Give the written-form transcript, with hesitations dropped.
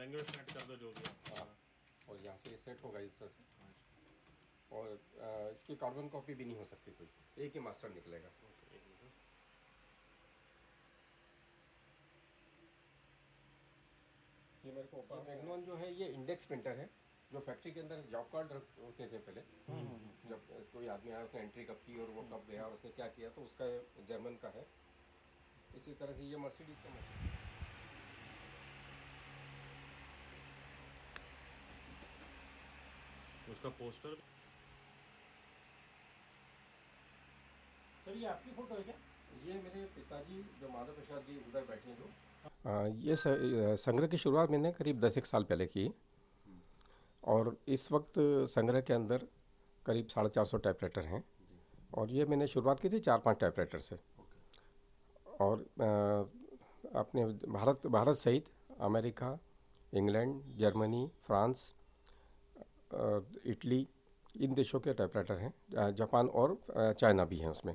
Language set कर दो जो भी है। हाँ, और यहाँ से ये सेट होगा इस तरह से। और इसकी कार्बन कॉपी भी नहीं हो सकती कोई, एक ही मास्टर निकलेगा। ओके, एक मिनट। ये मेरे को ओपन मैग्नोन जो है ये इंडेक्स प्रिंटर है, जो फैक्ट्री के अंदर जॉब कार्ड होते थे पहले। जब कोई आदमी आया उसने एंट्री कब की और वो कब गया और उसने क्या किया, तो उसका जर्मन का है। इसी तरह से ये मर्सिडीज का मशीन। उसका पोस्टर। सर ये आपकी फोटो है क्या? ये मेरे पिताजी जो माधव प्रसाद जी उधर बैठे हैं लोग। ये संग्रह की शुरुआत मैंने करीब 10 एक साल पहले की, और इस वक्त संग्रह के अंदर करीब 450 टाइपराइटर हैं। और ये मैंने शुरुआत की थी 4-5 टाइपराइटर से। और अपने भारत सहित America, England, Germany, France, Italy, इन देशों के टाइपराइटर हैं। जापान और चाइना भी हैं उसमें।